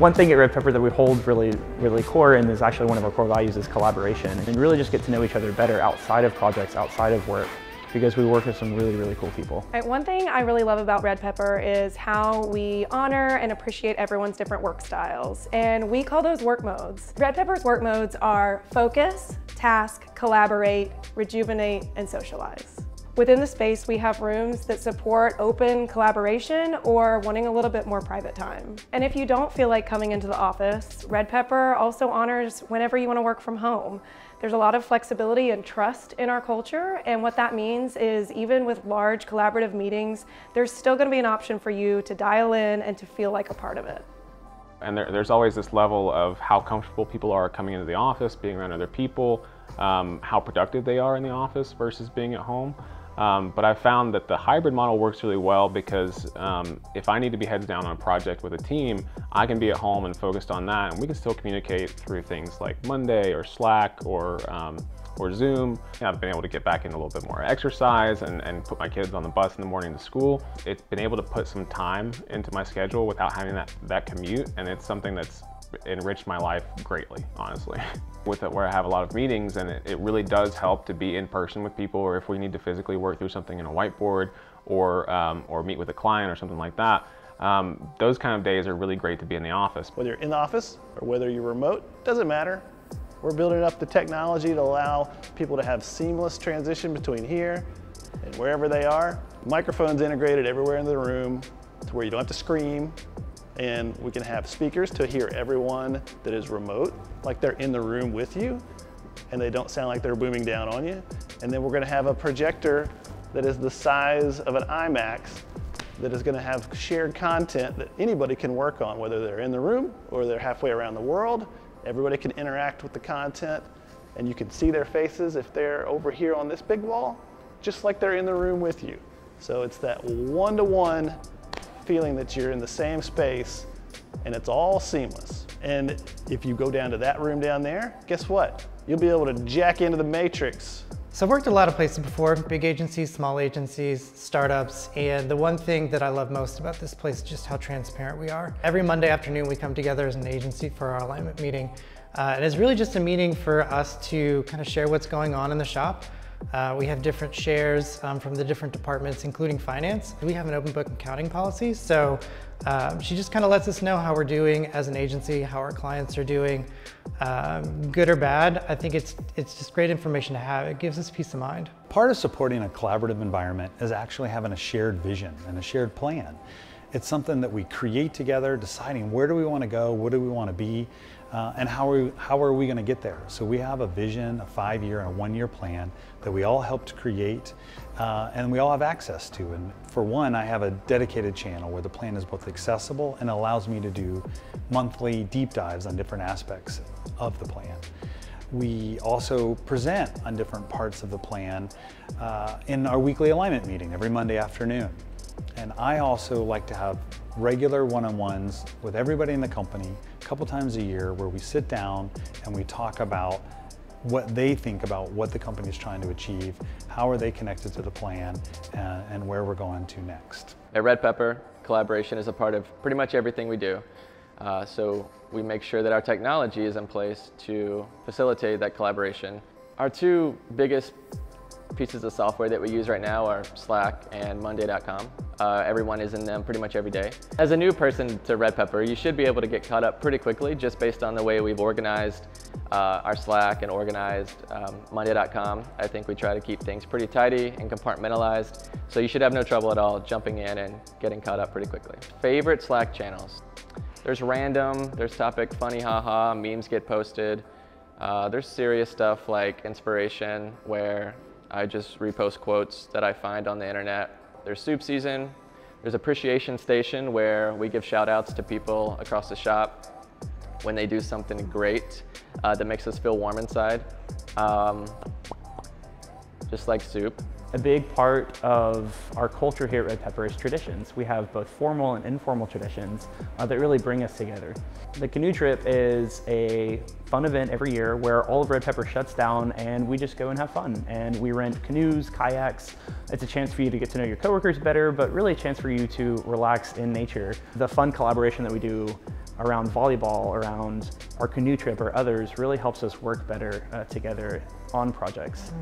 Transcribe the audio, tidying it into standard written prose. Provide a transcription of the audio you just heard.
One thing at Red Pepper that we hold really core and is actually one of our core values is collaboration, and really just get to know each other better outside of projects, outside of work, because we work with some really cool people. One thing I really love about Red Pepper is how we honor and appreciate everyone's different work styles, and we call those work modes. Red Pepper's work modes are focus, task, collaborate, rejuvenate, and socialize. Within the space, we have rooms that support open collaboration or wanting a little bit more private time. And if you don't feel like coming into the office, Red Pepper also honors whenever you want to work from home. There's a lot of flexibility and trust in our culture, and what that means is even with large collaborative meetings, there's still going to be an option for you to dial in and to feel like a part of it. And there's always this level of how comfortable people are coming into the office, being around other people, how productive they are in the office versus being at home. But I've found that the hybrid model works really well because if I need to be heads down on a project with a team, I can be at home and focused on that, and we can still communicate through things like Monday or Slack or Zoom. I've been able to get back into a little bit more exercise and put my kids on the bus in the morning to school. It's been able to put some time into my schedule without having that commute, and it's something that's enriched my life greatly, honestly. With it where I have a lot of meetings, and it really does help to be in person with people, or if we need to physically work through something in a whiteboard or meet with a client or something like that. Those kind of days are really great to be in the office. Whether you're in the office or whether you're remote, doesn't matter. We're building up the technology to allow people to have seamless transition between here and wherever they are. Microphones integrated everywhere in the room to where you don't have to scream. And we can have speakers to hear everyone that is remote, like they're in the room with you, and they don't sound like they're booming down on you. And then we're gonna have a projector that is the size of an IMAX that is gonna have shared content that anybody can work on, whether they're in the room or they're halfway around the world. Everybody can interact with the content, and you can see their faces if they're over here on this big wall, just like they're in the room with you. So it's that one-to-one feeling that you're in the same space, and it's all seamless. And if you go down to that room down there, guess what? You'll be able to jack into the matrix. So I've worked a lot of places before, big agencies, small agencies, startups, and the one thing that I love most about this place is just how transparent we are. Every Monday afternoon we come together as an agency for our alignment meeting. And it's really just a meeting for us to kind of share what's going on in the shop. We have different shares from the different departments, including finance. We have an open book accounting policy, so she just kind of lets us know how we're doing as an agency, how our clients are doing, good or bad. I think it's just great information to have. It gives us peace of mind. Part of supporting a collaborative environment is actually having a shared vision and a shared plan. It's something that we create together, deciding where do we want to go, what do we want to be, and how are we going to get there. So we have a vision, a 5-year and a 1-year plan that we all helped create, and we all have access to. And for one, I have a dedicated channel where the plan is both accessible and allows me to do monthly deep dives on different aspects of the plan. We also present on different parts of the plan in our weekly alignment meeting every Monday afternoon. And I also like to have regular one-on-ones with everybody in the company a couple times a year where we sit down and we talk about what they think about what the company is trying to achieve, how are they connected to the plan, and where we're going to next. At Red Pepper, collaboration is a part of pretty much everything we do. So we make sure that our technology is in place to facilitate that collaboration. Our two biggest pieces of software that we use right now are Slack and Monday.com. Everyone is in them pretty much every day. As a new person to Red Pepper, you should be able to get caught up pretty quickly just based on the way we've organized our Slack and organized Monday.com. I think we try to keep things pretty tidy and compartmentalized, so you should have no trouble at all jumping in and getting caught up pretty quickly. Favorite Slack channels? There's random, there's topic funny haha, memes get posted. There's serious stuff like inspiration, where I just repost quotes that I find on the internet. There's soup season. There's appreciation station, where we give shout outs to people across the shop when they do something great that makes us feel warm inside. Just like soup. A big part of our culture here at Red Pepper is traditions. We have both formal and informal traditions that really bring us together. The canoe trip is a fun event every year where all of Red Pepper shuts down and we just go and have fun. And we rent canoes, kayaks. It's a chance for you to get to know your coworkers better, but really a chance for you to relax in nature. The fun collaboration that we do around volleyball, around our canoe trip or others really helps us work better together on projects.